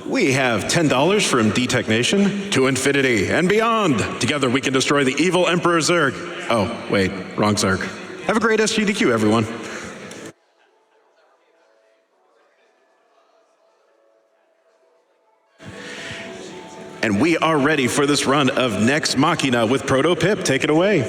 We have $10 from D-Tech Nation to infinity and beyond. Together we can destroy the evil Emperor Zerg. Oh, wait, wrong Zerg. Have a great SGDQ, everyone. And we are ready for this run of Next Machina with ProtoPip. Take it away.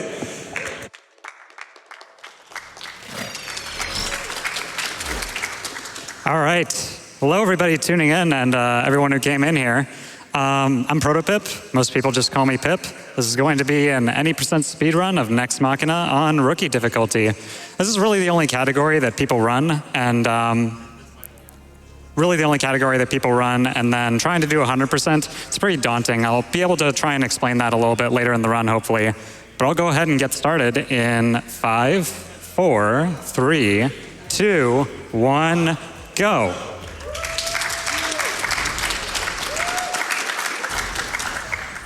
All right. Hello, everybody tuning in and everyone who came in here. I'm ProtoPip. Most people just call me Pip. This is going to be an any percent speed run of Next Machina on rookie difficulty. This is really the only category that people run, and then trying to do 100%, it's pretty daunting. I'll be able to try and explain that a little bit later in the run, hopefully. But I'll go ahead and get started in 5, 4, 3, 2, 1, go.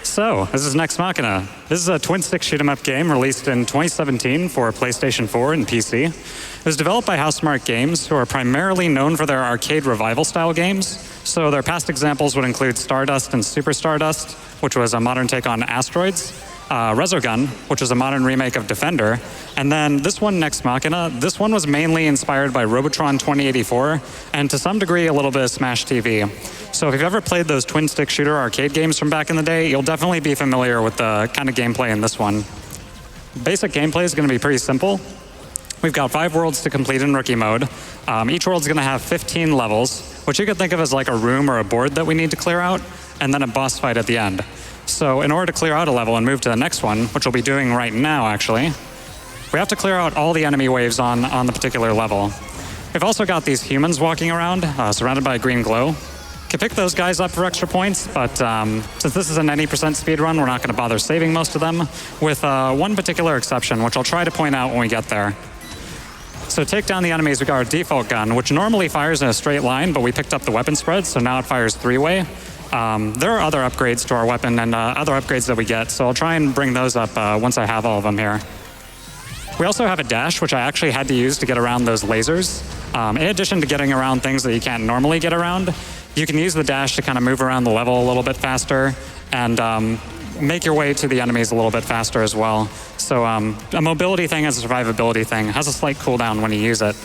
So, this is Next Machina. This is a twin-stick shoot-'em-up game released in 2017 for PlayStation 4 and PC. It was developed by Housemarque Games, who are primarily known for their arcade revival-style games. So their past examples would include Stardust and Super Stardust, which was a modern take on Asteroids, Resogun, which was a modern remake of Defender, and then this one, Next Machina, this one was mainly inspired by Robotron 2084, and to some degree a little bit of Smash TV. So if you've ever played those twin-stick shooter arcade games from back in the day, you'll definitely be familiar with the kind of gameplay in this one. Basic gameplay is going to be pretty simple. We've got 5 worlds to complete in rookie mode. Each world's going to have 15 levels, which you could think of as like a room or a board that we need to clear out, and then a boss fight at the end. So in order to clear out a level and move to the next one, which we'll be doing right now actually, we have to clear out all the enemy waves on the particular level. We've also got these humans walking around, surrounded by a green glow. Could pick those guys up for extra points, but since this is an any percent speed run, we're not going to bother saving most of them, with one particular exception, which I'll try to point out when we get there. So take down the enemies, we got our default gun, which normally fires in a straight line, but we picked up the weapon spread, so now it fires 3-way. There are other upgrades to our weapon and other upgrades that we get, so I'll try and bring those up once I have all of them here. We also have a dash, which I actually had to use to get around those lasers. In addition to getting around things that you can't normally get around, you can use the dash to kind of move around the level a little bit faster and make your way to the enemies a little bit faster as well. So a mobility thing as a survivability thing. Has a slight cooldown when you use it.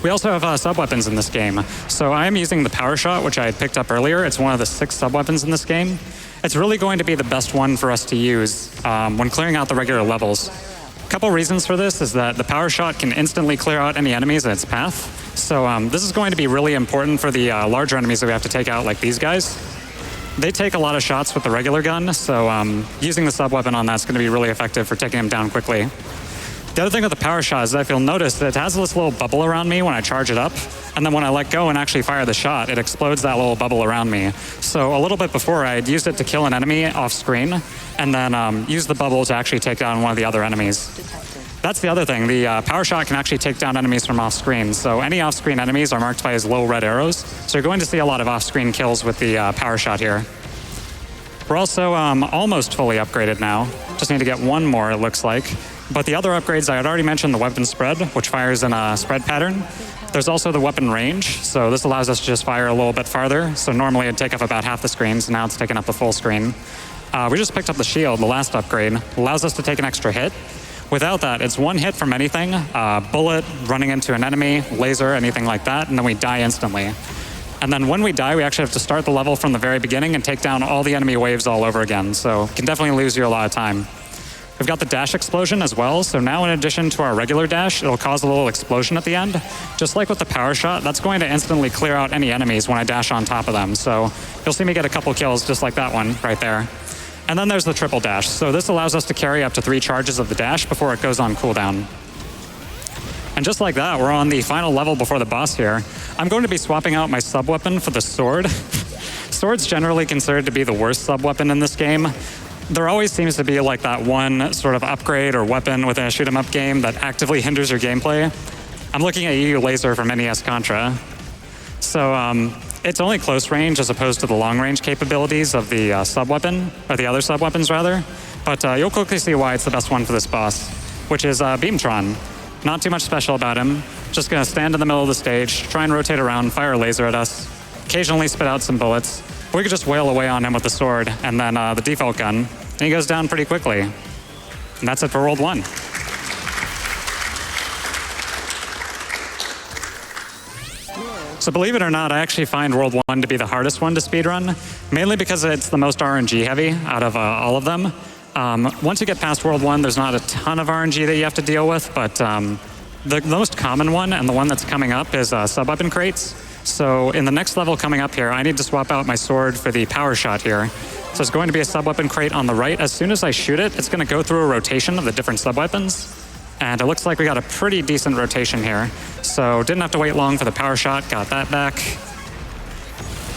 We also have sub-weapons in this game. So I am using the Power Shot, which I had picked up earlier. It's one of the 6 sub-weapons in this game. It's really going to be the best one for us to use when clearing out the regular levels. A couple reasons for this is that the Power Shot can instantly clear out any enemies in its path. So this is going to be really important for the larger enemies that we have to take out, like these guys. They take a lot of shots with the regular gun, so using the sub-weapon on that's going to be really effective for taking them down quickly. The other thing with the Power Shot is that if you'll notice that it has this little bubble around me when I charge it up, and then when I let go and actually fire the shot, it explodes that little bubble around me. So a little bit before, I had used it to kill an enemy off screen, and then used the bubble to actually take down one of the other enemies. That's the other thing. The Power Shot can actually take down enemies from off screen. So any off screen enemies are marked by his little red arrows. So you're going to see a lot of off screen kills with the Power Shot here. We're also almost fully upgraded now. Just need to get one more, it looks like. But the other upgrades, I had already mentioned the weapon spread, which fires in a spread pattern. There's also the weapon range, so this allows us to just fire a little bit farther. So normally it'd take up about half the screen, so now it's taking up the full screen. We just picked up the shield, the last upgrade. Allows us to take an extra hit. Without that, it's one hit from anything, bullet, running into an enemy, laser, anything like that, and then we die instantly. And then when we die, we actually have to start the level from the very beginning and take down all the enemy waves all over again. So it can definitely lose you a lot of time. We've got the dash explosion as well. So now in addition to our regular dash, it'll cause a little explosion at the end. Just like with the Power Shot, that's going to instantly clear out any enemies when I dash on top of them. So you'll see me get a couple kills just like that one right there. And then there's the triple dash. So this allows us to carry up to 3 charges of the dash before it goes on cooldown. And just like that, we're on the final level before the boss here. I'm going to be swapping out my sub-weapon for the sword. Sword's generally considered to be the worst sub-weapon in this game. There always seems to be like that one sort of upgrade or weapon within a shoot-'em-up game that actively hinders your gameplay. I'm looking at you, Laser from NES Contra. So it's only close range as opposed to the long-range capabilities of the sub-weapon, or the other sub-weapons rather. But you'll quickly see why it's the best one for this boss, which is Beamtron. Not too much special about him. Just gonna stand in the middle of the stage, try and rotate around, fire a laser at us, occasionally spit out some bullets. We could just wail away on him with the sword and then the default gun, and he goes down pretty quickly. And that's it for World 1. So believe it or not, I actually find World 1 to be the hardest one to speedrun, mainly because it's the most RNG heavy out of all of them. Once you get past World 1, there's not a ton of RNG that you have to deal with, but the most common one and the one that's coming up is sub-weapon crates. So in the next level coming up here, I need to swap out my sword for the power shot here. So it's going to be a sub-weapon crate on the right. As soon as I shoot it, it's going to go through a rotation of the different sub-weapons. And it looks like we got a pretty decent rotation here. So didn't have to wait long for the power shot, got that back.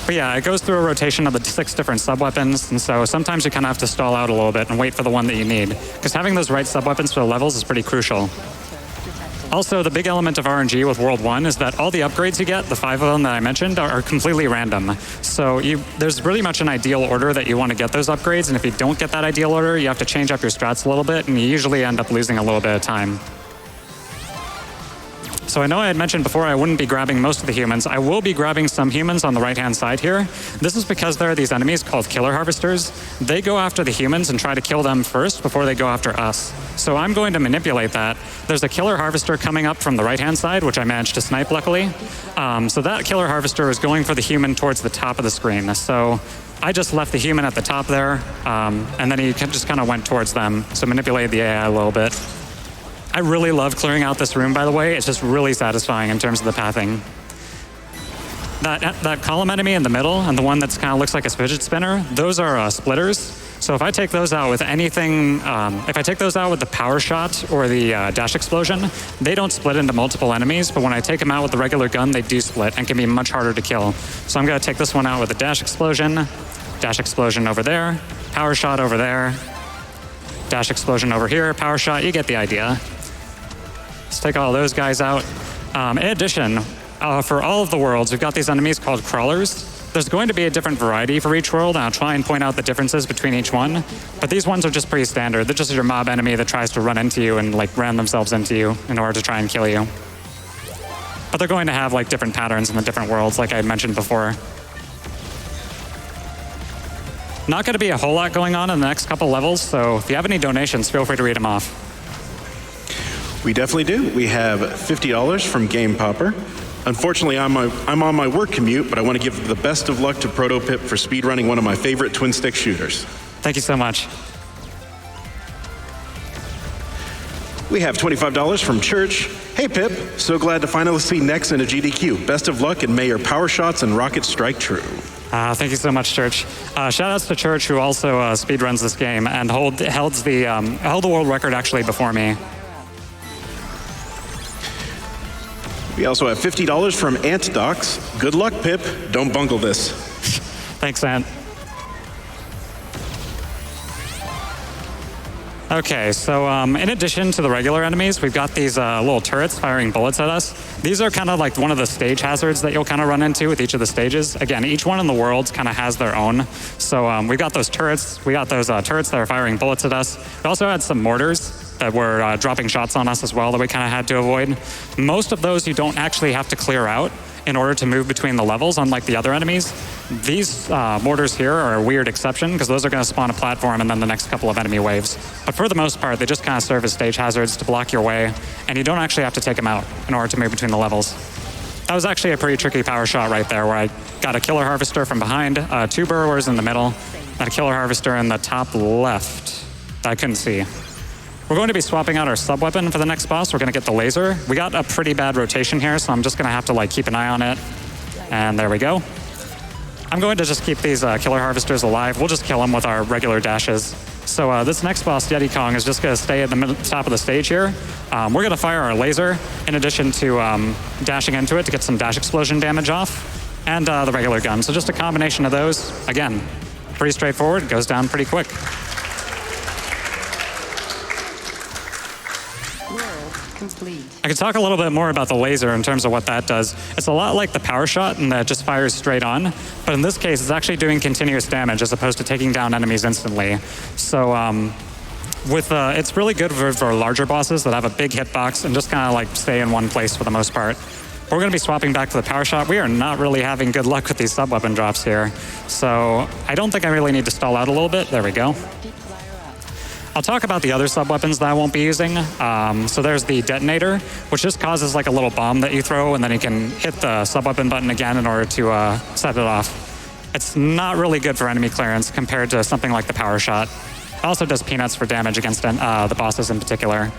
But yeah, it goes through a rotation of the 6 different sub-weapons, and so sometimes you kind of have to stall out a little bit and wait for the one that you need, because having those right sub-weapons for the levels is pretty crucial. Also, the big element of RNG with World 1 is that all the upgrades you get, the 5 of them that I mentioned, are completely random. So there's really much an ideal order that you want to get those upgrades, and if you don't get that ideal order, you have to change up your strats a little bit, and you usually end up losing a little bit of time. So I know I had mentioned before I wouldn't be grabbing most of the humans. I will be grabbing some humans on the right-hand side here. This is because there are these enemies called killer harvesters. They go after the humans and try to kill them first before they go after us. So I'm going to manipulate that. There's a killer harvester coming up from the right-hand side, which I managed to snipe luckily. So that killer harvester is going for the human towards the top of the screen. So I just left the human at the top there, and then he just kind of went towards them. So manipulated the AI a little bit. I really love clearing out this room, by the way. It's just really satisfying in terms of the pathing. That column enemy in the middle and the one that kind of looks like a fidget spinner, those are splitters. So if I take those out with anything, if I take those out with the power shot or the dash explosion, they don't split into multiple enemies, but when I take them out with the regular gun, they do split and can be much harder to kill. So I'm gonna take this one out with a dash explosion over there, power shot over there, dash explosion over here, power shot, you get the idea. Let's take all those guys out. In addition, for all of the worlds, we've got these enemies called crawlers. There's going to be a different variety for each world, and I'll try and point out the differences between each one. But these ones are just pretty standard. They're just your mob enemy that tries to run into you and like ram themselves into you in order to try and kill you. But they're going to have like different patterns in the different worlds, like I mentioned before. Not going to be a whole lot going on in the next couple levels, so if you have any donations, feel free to read them off. We definitely do. We have $50 from Game Popper. Unfortunately, I'm on my work commute, but I want to give the best of luck to ProtoPip for speedrunning one of my favorite twin-stick shooters. Thank you so much. We have $25 from Church. Hey, Pip. So glad to finally see Nex in a GDQ. Best of luck, and may your power shots and rockets strike true. Thank you so much, Church. Shout outs to Church, who also speedruns this game and held the world record actually before me. We also have $50 from AntDocs. Good luck, Pip. Don't bungle this. Thanks, Ant. Okay, so in addition to the regular enemies, we've got these little turrets firing bullets at us. These are kind of like one of the stage hazards that you'll kind of run into with each of the stages. Again, each one in the world kind of has their own. So we've got those turrets. We got those turrets that are firing bullets at us. We also had some mortars that were dropping shots on us as well that we kind of had to avoid. Most of those you don't actually have to clear out in order to move between the levels, unlike the other enemies. These mortars here are a weird exception because those are going to spawn a platform and then the next couple of enemy waves. But for the most part, they just kind of serve as stage hazards to block your way, and you don't actually have to take them out in order to move between the levels. That was actually a pretty tricky power shot right there, where I got a killer harvester from behind, 2 burrowers in the middle, and a killer harvester in the top left that I couldn't see. We're going to be swapping out our sub-weapon for the next boss. We're going to get the laser. We got a pretty bad rotation here, so I'm just going to have to like keep an eye on it. And there we go. I'm going to just keep these killer harvesters alive. We'll just kill them with our regular dashes. So this next boss, Yeti Kong, is just going to stay at the top of the stage here. We're going to fire our laser in addition to dashing into it to get some dash explosion damage off, and the regular gun. So just a combination of those. Again, pretty straightforward. Goes down pretty quick. Complete. I could talk a little bit more about the laser in terms of what that does. It's a lot like the power shot in that it just fires straight on, but in this case, it's actually doing continuous damage as opposed to taking down enemies instantly. So it's really good for larger bosses that have a big hitbox and just kind of like stay in one place for the most part. we're going to be swapping back to the power shot. We are not really having good luck with these sub-weapon drops here. So I don't think I really need to stall out a little bit. There we go. I'll talk about the other sub-weapons that I won't be using. So there's the detonator, which just causes like a little bomb that you throw, and then you can hit the sub-weapon button again in order to set it off. It's not really good for enemy clearance compared to something like the power shot. It also does peanuts for damage against the bosses in particular.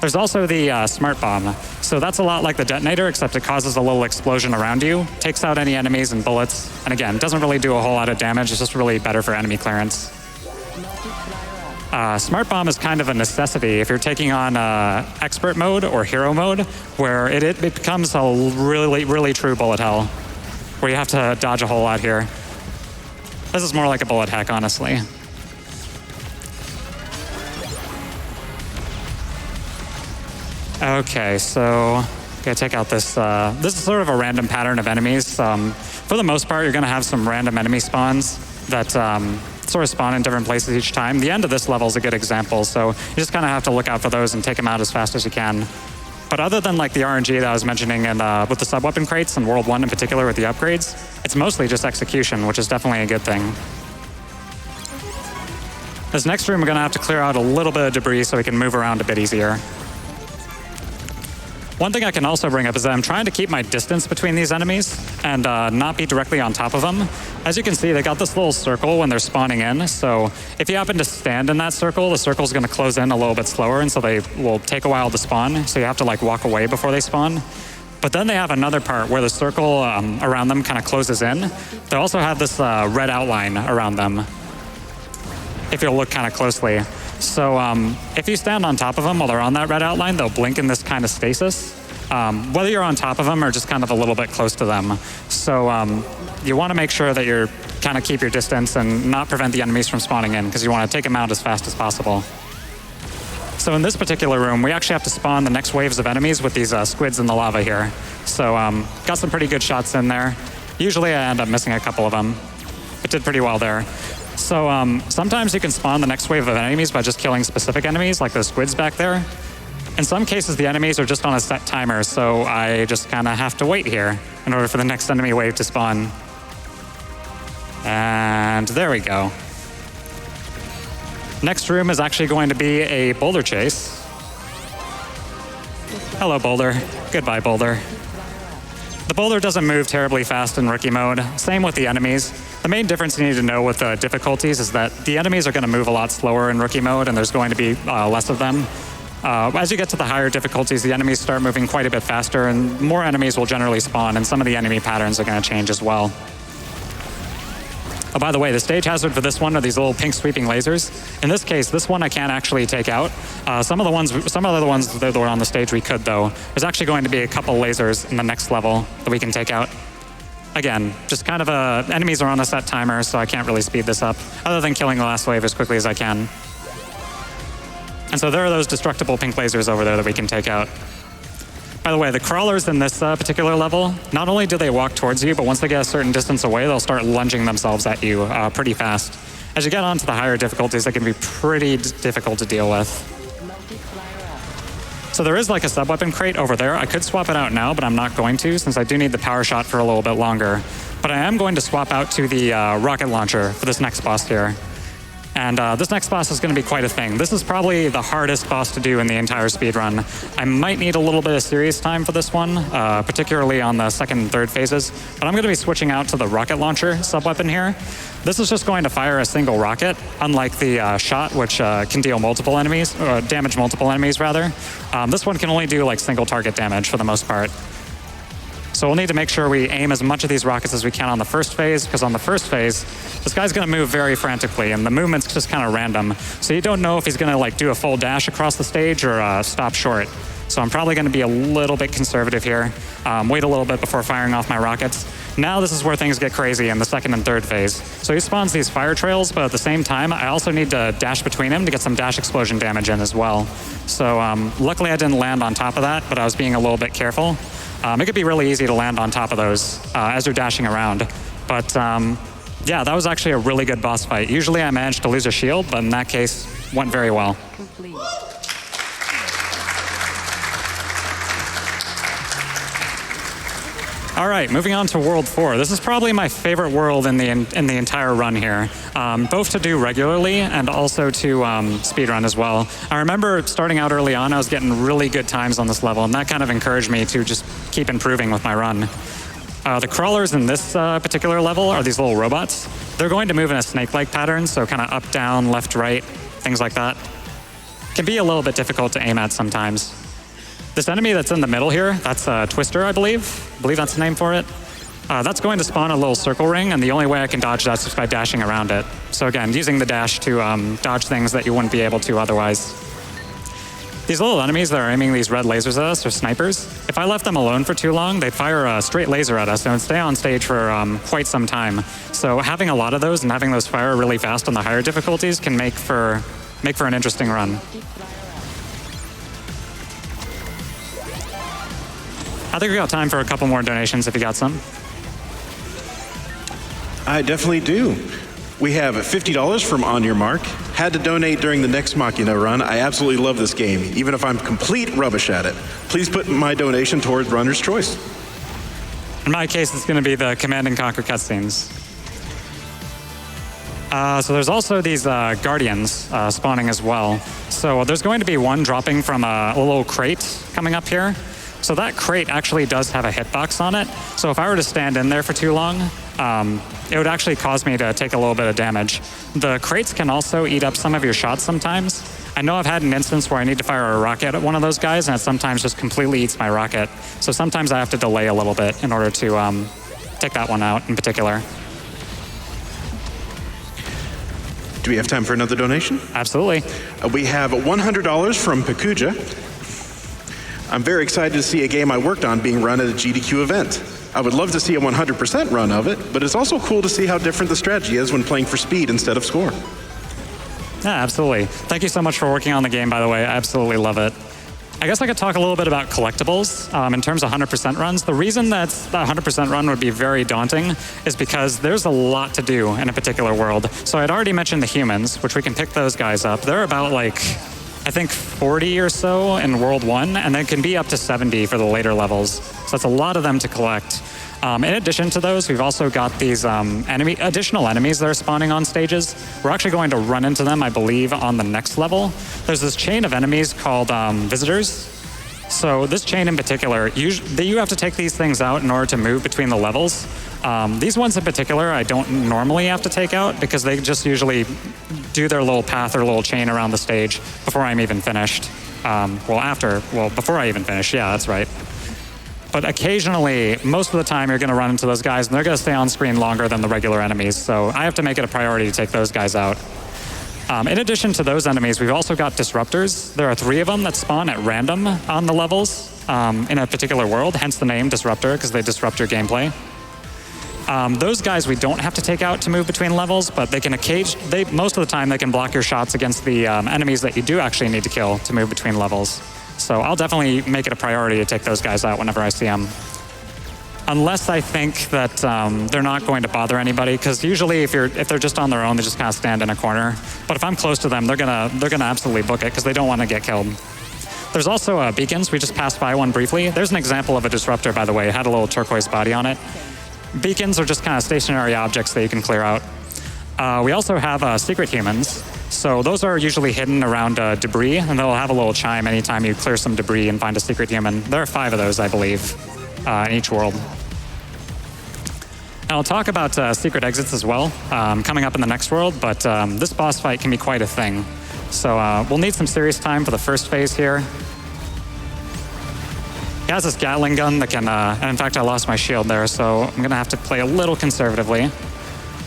There's also the smart bomb. So that's a lot like the detonator, except it causes a little explosion around you, takes out any enemies and bullets, and again, doesn't really do a whole lot of damage. It's just really better for enemy clearance. Smart bomb is kind of a necessity if you're taking on expert mode or hero mode, where it becomes a really true bullet hell, where you have to dodge a whole lot here. This is more like a bullet heck, honestly. Okay, so gotta take out this. This is sort of a random pattern of enemies. For the most part, you're gonna have some random enemy spawns that sort of spawn in different places each time. The end of this level is a good example, so you just kind of have to look out for those and take them out as fast as you can. But other than like the RNG that I was mentioning and with the sub-weapon crates and World 1 in particular with the upgrades, it's mostly just execution, which is definitely a good thing. This next room, we're gonna have to clear out a little bit of debris so we can move around a bit easier. One thing I can also bring up is that I'm trying to keep my distance between these enemies and not be directly on top of them. As you can see, they got this little circle when they're spawning in, so if you happen to stand in that circle, the circle's gonna close in a little bit slower, and so they will take a while to spawn, so you have to like walk away before they spawn. But then they have another part where the circle around them kind of closes in. They also have this red outline around them, if you'll look kind of closely. So if you stand on top of them while they're on that red outline, they'll blink in this kind of stasis, whether you're on top of them or just kind of a little bit close to them. So you want to make sure that you're kind of keep your distance and not prevent the enemies from spawning in, because you want to take them out as fast as possible. So in this particular room, we actually have to spawn the next waves of enemies with these squids in the lava here. So got some pretty good shots in there. Usually I end up missing a couple of them. It did pretty well there. So sometimes you can spawn the next wave of enemies by just killing specific enemies, like those squids back there. In some cases, the enemies are just on a set timer, so I just kind of have to wait here in order for the next enemy wave to spawn. And there we go. Next room is actually going to be a boulder chase. Hello, boulder. Goodbye, boulder. The boulder doesn't move terribly fast in rookie mode. Same with the enemies. The main difference you need to know with the difficulties is that the enemies are going to move a lot slower in rookie mode, and there's going to be less of them. As you get to the higher difficulties, the enemies start moving quite a bit faster, and more enemies will generally spawn, and some of the enemy patterns are going to change as well. Oh, by the way, the stage hazard for this one are these little pink sweeping lasers. In this case, this one I can't actually take out. Some of the other ones that were on the stage we could, though. There's actually going to be a couple lasers in the next level that we can take out. Again, just kind of enemies are on a set timer, so I can't really speed this up, other than killing the last wave as quickly as I can. And so there are those destructible pink lasers over there that we can take out. By the way, the crawlers in this particular level, not only do they walk towards you, but once they get a certain distance away, they'll start lunging themselves at you pretty fast. As you get onto the higher difficulties, they can be pretty difficult to deal with. So there is like a sub-weapon crate over there. I could swap it out now, but I'm not going to, since I do need the power shot for a little bit longer. But I am going to swap out to the rocket launcher for this next boss here. And this next boss is going to be quite a thing. This is probably the hardest boss to do in the entire speedrun. I might need a little bit of serious time for this one, particularly on the second and third phases. But I'm going to be switching out to the rocket launcher sub-weapon here. This is just going to fire a single rocket, unlike the shot, which can deal multiple enemies, or damage multiple enemies, rather. This one can only do like single target damage for the most part. So we'll need to make sure we aim as much of these rockets as we can on the first phase, because on the first phase, this guy's going to move very frantically, and the movement's just kind of random. So you don't know if he's going to like do a full dash across the stage or stop short. So I'm probably going to be a little bit conservative here, wait a little bit before firing off my rockets. Now this is where things get crazy in the second and third phase. So he spawns these fire trails, but at the same time, I also need to dash between him to get some dash explosion damage in as well. So luckily I didn't land on top of that, but I was being a little bit careful. It could be really easy to land on top of those as you're dashing around. But yeah, that was actually a really good boss fight. Usually I managed to lose a shield, but in that case, went very well. Complete. All right, moving on to World 4. This is probably my favorite world in the entire run here, both to do regularly and also to speedrun as well. I remember starting out early on, I was getting really good times on this level, and that kind of encouraged me to just keep improving with my run. The crawlers in this particular level are these little robots. They're going to move in a snake-like pattern, so kind of up, down, left, right, things like that. Can be a little bit difficult to aim at sometimes. This enemy that's in the middle here, that's a Twister, I believe. I believe that's the name for it. That's going to spawn a little circle ring, and the only way I can dodge that is just by dashing around it. So again, using the dash to dodge things that you wouldn't be able to otherwise. These little enemies that are aiming these red lasers at us are snipers. If I left them alone for too long, they'd fire a straight laser at us and would stay on stage for quite some time. So having a lot of those and having those fire really fast on the higher difficulties can make for an interesting run. I think we got time for a couple more donations if you got some. I definitely do. We have $50 from On Your Mark. Had to donate during the next Machina run. I absolutely love this game, even if I'm complete rubbish at it. Please put my donation towards Runner's Choice. In my case, it's going to be the Command and Conquer cutscenes. So there's also these Guardians spawning as well. So there's going to be one dropping from a little crate coming up here. So that crate actually does have a hitbox on it. So if I were to stand in there for too long, it would actually cause me to take a little bit of damage. The crates can also eat up some of your shots sometimes. I know I've had an instance where I need to fire a rocket at one of those guys, and it sometimes just completely eats my rocket. So sometimes I have to delay a little bit in order to take that one out in particular. Do we have time for another donation? Absolutely. We have $100 from Pakuja. I'm very excited to see a game I worked on being run at a GDQ event. I would love to see a 100% run of it, but it's also cool to see how different the strategy is when playing for speed instead of score. Yeah, absolutely. Thank you so much for working on the game, by the way. I absolutely love it. I guess I could talk a little bit about collectibles in terms of 100% runs. The reason that 100% run would be very daunting is because there's a lot to do in a particular world. So I'd already mentioned the humans, which we can pick those guys up. They're about I think 40 or so in World 1, and then can be up to 70 for the later levels. So that's a lot of them to collect. In addition to those, we've also got these additional enemies that are spawning on stages. We're actually going to run into them, I believe, on the next level. There's this chain of enemies called visitors. So this chain in particular, you have to take these things out in order to move between the levels. These ones in particular, I don't normally have to take out because they just usually do their little path or little chain around the stage before I'm even finished. Before I even finish, yeah, that's right. But occasionally, most of the time, you're going to run into those guys, and they're going to stay on screen longer than the regular enemies, so I have to make it a priority to take those guys out. In addition to those enemies, we've also got disruptors. There are 3 of them that spawn at random on the levels in a particular world, hence the name Disruptor, because they disrupt your gameplay. Those guys we don't have to take out to move between levels, but they can most of the time they can block your shots against the enemies that you do actually need to kill to move between levels. So I'll definitely make it a priority to take those guys out whenever I see them. Unless I think that they're not going to bother anybody, because usually if they're just on their own, they just kind of stand in a corner. But if I'm close to them, they're gonna absolutely book it because they don't want to get killed. There's also beacons. We just passed by one briefly. There's an example of a disruptor, by the way. It had a little turquoise body on it. Beacons are just kind of stationary objects that you can clear out. We also have secret humans. So those are usually hidden around debris, and they'll have a little chime anytime you clear some debris and find a secret human. There are 5 of those, I believe, in each world. And I'll talk about secret exits as well coming up in the next world, but this boss fight can be quite a thing. So we'll need some serious time for the first phase here. He has this Gatling gun that can, and in fact I lost my shield there, so I'm gonna have to play a little conservatively.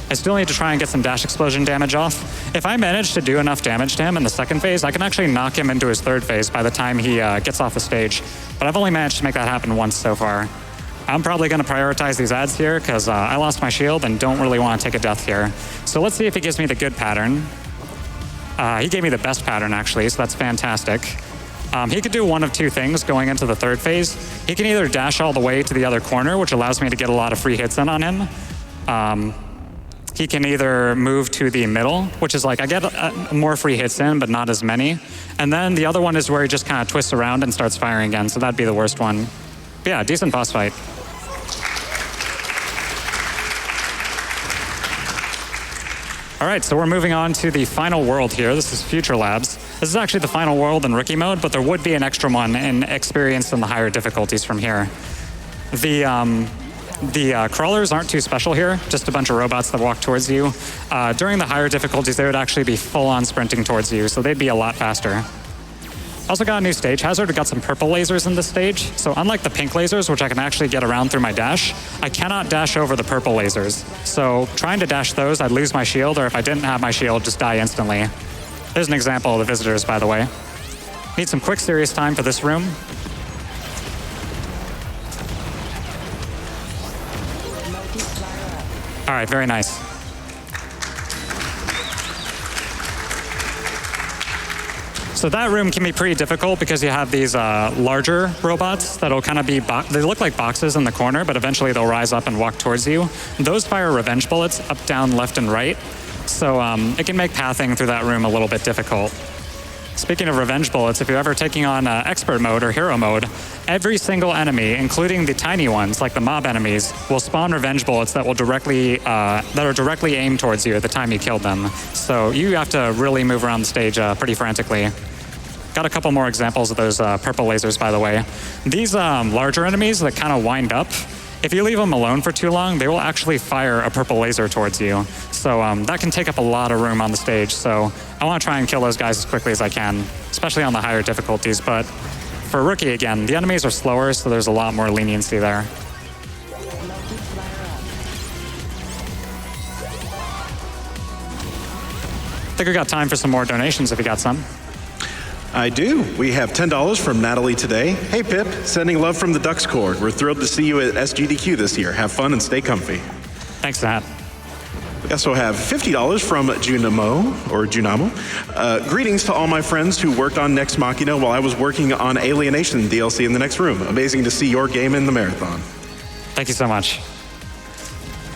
I still need to try and get some dash explosion damage off. If I manage to do enough damage to him in the second phase, I can actually knock him into his third phase by the time he gets off the stage. But I've only managed to make that happen once so far. I'm probably going to prioritize these ads here because I lost my shield and don't really want to take a death here. So let's see if he gives me the good pattern. He gave me the best pattern, actually, so that's fantastic. He could do one of 2 things going into the third phase. He can either dash all the way to the other corner, which allows me to get a lot of free hits in on him. He can either move to the middle, which is like I get more free hits in, but not as many. And then the other one is where he just kind of twists around and starts firing again, so that'd be the worst one. But yeah, decent boss fight. All right, so we're moving on to the final world here. This is Future Labs. This is actually the final world in Rookie mode, but there would be an extra one in Experienced and the higher difficulties from here. The crawlers aren't too special here, just a bunch of robots that walk towards you. During the higher difficulties, they would actually be full-on sprinting towards you, so they'd be a lot faster. Also got a new stage hazard. We got some purple lasers in this stage. So unlike the pink lasers, which I can actually get around through my dash, I cannot dash over the purple lasers. So trying to dash those, I'd lose my shield, or if I didn't have my shield, just die instantly. There's an example of the visitors, by the way. Need some quick serious time for this room. All right, very nice. So that room can be pretty difficult because you have these larger robots that'll kind of be, they look like boxes in the corner, but eventually they'll rise up and walk towards you. Those fire revenge bullets up, down, left, and right. So it can make pathing through that room a little bit difficult. Speaking of revenge bullets, if you're ever taking on expert mode or hero mode, every single enemy, including the tiny ones like the mob enemies, will spawn revenge bullets that will that are directly aimed towards you at the time you killed them. So you have to really move around the stage pretty frantically. Got a couple more examples of those purple lasers, by the way. These larger enemies that kind of wind up, if you leave them alone for too long, they will actually fire a purple laser towards you. So that can take up a lot of room on the stage. So I want to try and kill those guys as quickly as I can, especially on the higher difficulties. But for Rookie, again, the enemies are slower, so there's a lot more leniency there. I think we got time for some more donations if you got some. I do. We have $10 from Natalie today. Hey, Pip, sending love from the Ducks Court. We're thrilled to see you at SGDQ this year. Have fun and stay comfy. Thanks, Nat. We also have $50 from Junamo. Greetings to all my friends who worked on Next Machina while I was working on Alienation DLC in the next room. Amazing to see your game in the marathon. Thank you so much.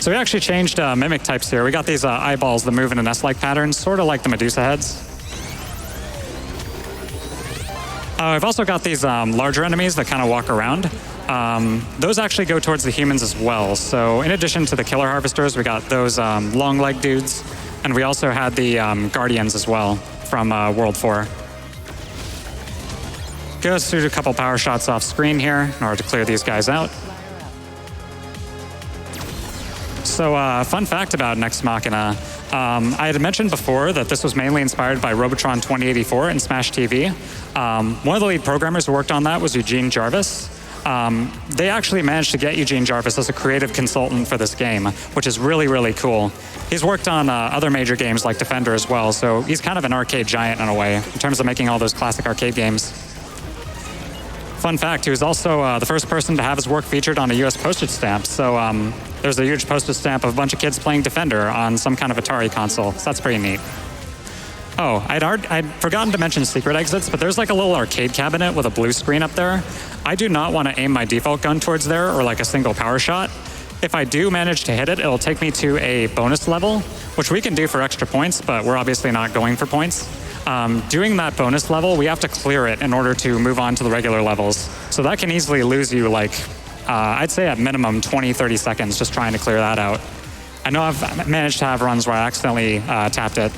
So we actually changed mimic types here. We got these eyeballs that move in an S-like pattern, sort of like the Medusa heads. I've also got these larger enemies that kind of walk around. Those actually go towards the humans as well. So in addition to the killer harvesters, we got those long leg dudes, and we also had the guardians as well from World 4. Let's do a couple power shots off screen here in order to clear these guys out. So fun fact about Next Machina. I had mentioned before that this was mainly inspired by Robotron 2084 and Smash TV. One of the lead programmers who worked on that was Eugene Jarvis. They actually managed to get Eugene Jarvis as a creative consultant for this game, which is really, really cool. He's worked on other major games like Defender as well, so he's kind of an arcade giant in a way, in terms of making all those classic arcade games. Fun fact, he was also the first person to have his work featured on a US postage stamp, so there's a huge postage stamp of a bunch of kids playing Defender on some kind of Atari console, so that's pretty neat. Oh, I'd forgotten to mention secret exits, but there's like a little arcade cabinet with a blue screen up there. I do not want to aim my default gun towards there or like a single power shot. If I do manage to hit it, it'll take me to a bonus level, which we can do for extra points, but we're obviously not going for points. Doing that bonus level, we have to clear it in order to move on to the regular levels. So that can easily lose you like, I'd say at minimum 20, 30 seconds just trying to clear that out. I know I've managed to have runs where I accidentally tapped it.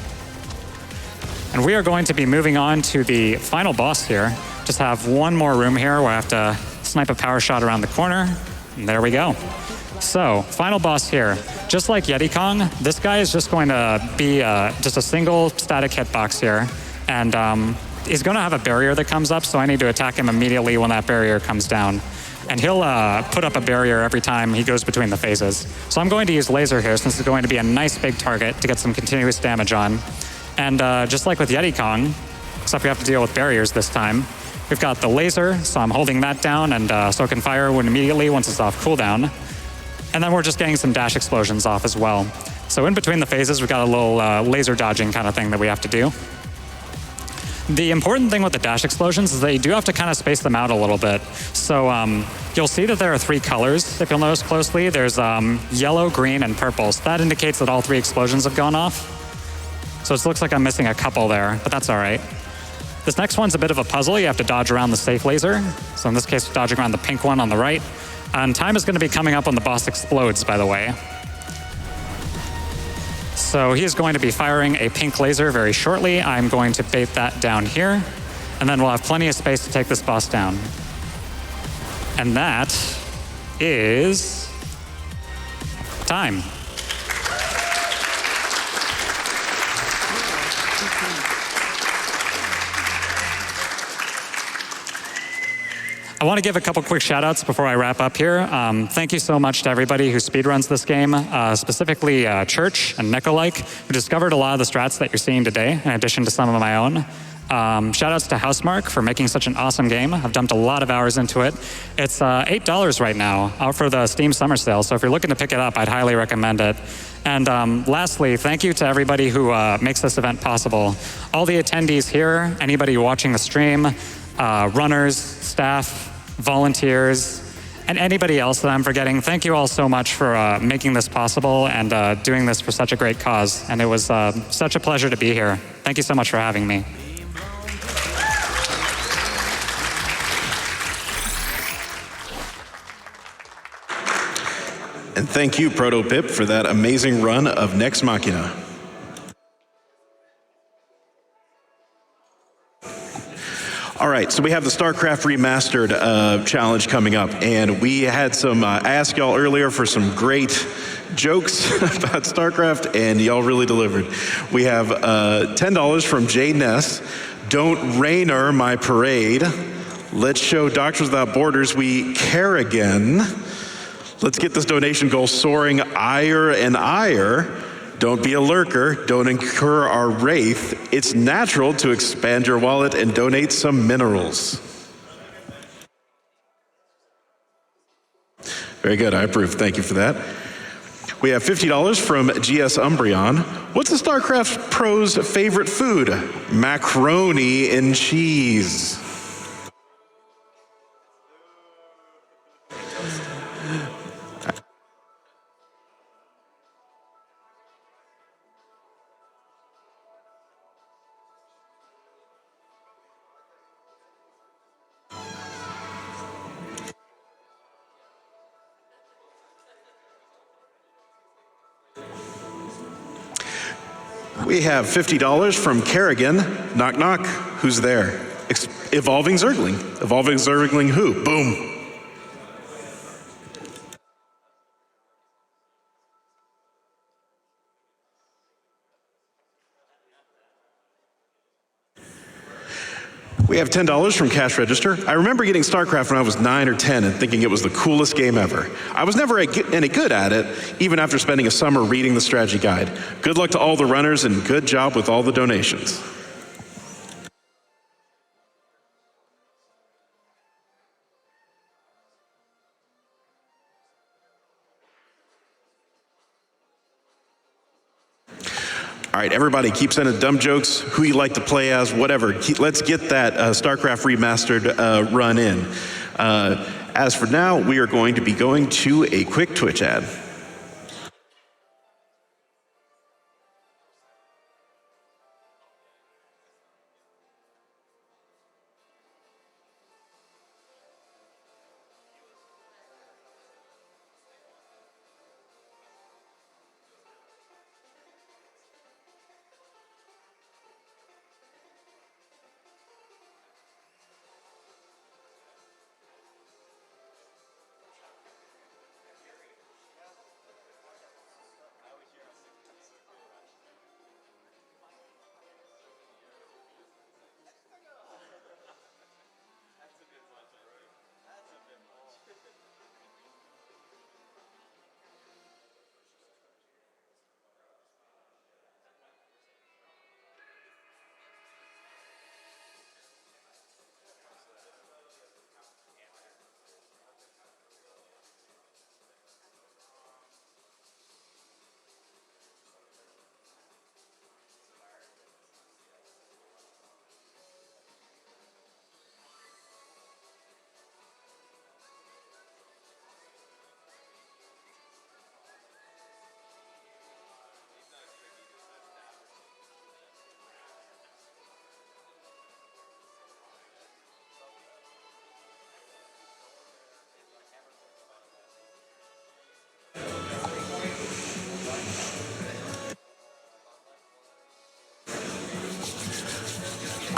And we are going to be moving on to the final boss here. Just have one more room here where I have to snipe a power shot around the corner. And there we go. So, final boss here. Just like Yeti Kong, this guy is just going to be just a single static hitbox here. And he's going to have a barrier that comes up, so I need to attack him immediately when that barrier comes down. And he'll put up a barrier every time he goes between the phases. So I'm going to use laser here, since it's going to be a nice big target to get some continuous damage on. And just like with Yeti Kong, except we have to deal with barriers this time, we've got the laser, so I'm holding that down, and so it can fire immediately once it's off cooldown. And then we're just getting some dash explosions off as well. So in between the phases, we've got a little laser dodging kind of thing that we have to do. The important thing with the dash explosions is that you do have to kind of space them out a little bit. So you'll see that there are 3 colors, if you'll notice closely. There's yellow, green, and purple. So that indicates that all 3 explosions have gone off. So it looks like I'm missing a couple there, but that's all right. This next one's a bit of a puzzle. You have to dodge around the safe laser. So in this case, dodging around the pink one on the right. And time is going to be coming up when the boss explodes, by the way. So he is going to be firing a pink laser very shortly. I'm going to bait that down here, and then we'll have plenty of space to take this boss down. And that is time. I want to give a couple quick shout outs before I wrap up here. Thank you so much to everybody who speedruns this game, specifically Church and Nicolike, who discovered a lot of the strats that you're seeing today, in addition to some of my own. Shout outs to Housemark for making such an awesome game. I've dumped a lot of hours into it. It's $8 right now out for the Steam Summer Sale, so if you're looking to pick it up, I'd highly recommend it. And lastly, thank you to everybody who makes this event possible. All the attendees here, anybody watching the stream, runners, staff, volunteers, and anybody else that I'm forgetting, thank you all so much for making this possible and doing this for such a great cause. And it was such a pleasure to be here. Thank you so much for having me. And thank you, ProtoPip, for that amazing run of Nex Machina. All right, so we have the StarCraft Remastered challenge coming up, and we had some, I asked y'all earlier for some great jokes about StarCraft, and y'all really delivered. We have $10 from Jay Ness, Don't Rainer My Parade, Let's Show Doctors Without Borders We Care Again, Let's Get This Donation Goal Soaring Ire and Ire, Don't Be a Lurker, Don't Incur Our Wraith. It's natural to expand your wallet and donate some minerals. Very good, I approve. Thank you for that. We have $50 from GS Umbreon. What's the StarCraft Pro's favorite food? Macaroni and cheese. We have $50 from Kerrigan. Knock, knock. Who's there? Evolving Zergling. Evolving Zergling who? Boom. We have $10 from Cash Register. I remember getting StarCraft when I was 9 or 10 and thinking it was the coolest game ever. I was never any good at it, even after spending a summer reading the strategy guide. Good luck to all the runners and good job with all the donations. All right, everybody, keep sending dumb jokes, who you like to play as, whatever. Let's get that StarCraft Remastered run in. As for now, we are going to be going to a quick Twitch ad.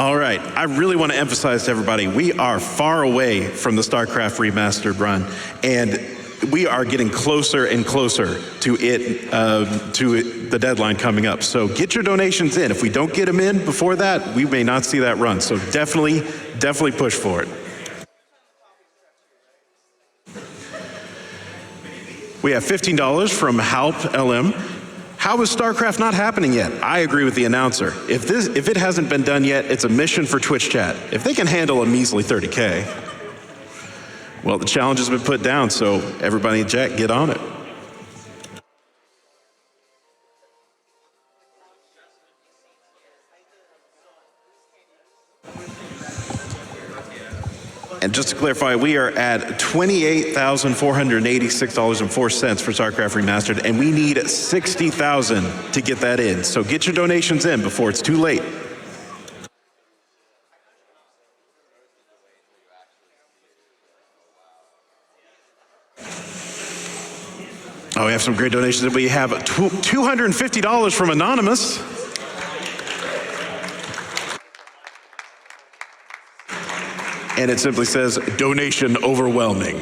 All right, I really want to emphasize to everybody, we are far away from the StarCraft Remastered run, and we are getting closer and closer to the deadline coming up. So get your donations in. If we don't get them in before that, we may not see that run. So definitely push for it. We have $15 from Halp LM. How is StarCraft not happening yet? I agree with the announcer. If it hasn't been done yet, it's a mission for Twitch chat. If they can handle a measly 30K, well, the challenge has been put down, so everybody in chat, get on it. And just to clarify, we are at $28,486.04 for StarCraft Remastered, and we need 60,000 to get that in. So get your donations in before it's too late. Oh, we have some great donations. We have $250 from Anonymous. And it simply says, donation overwhelming.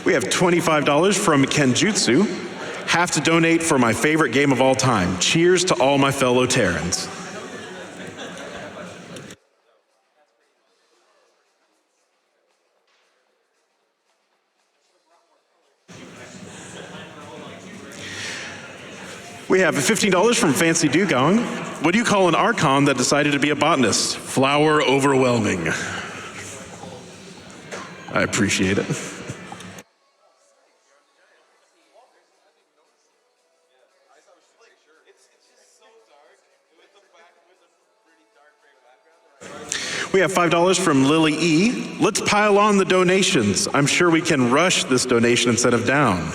We have $25 from Kenjutsu. Have to donate for my favorite game of all time. Cheers to all my fellow Terrans. We have $15 from Fancy Dugong. What do you call an Archon that decided to be a botanist? Flower overwhelming. I appreciate it. We have $5 from Lily E. Let's pile on the donations. I'm sure we can rush this donation instead of down.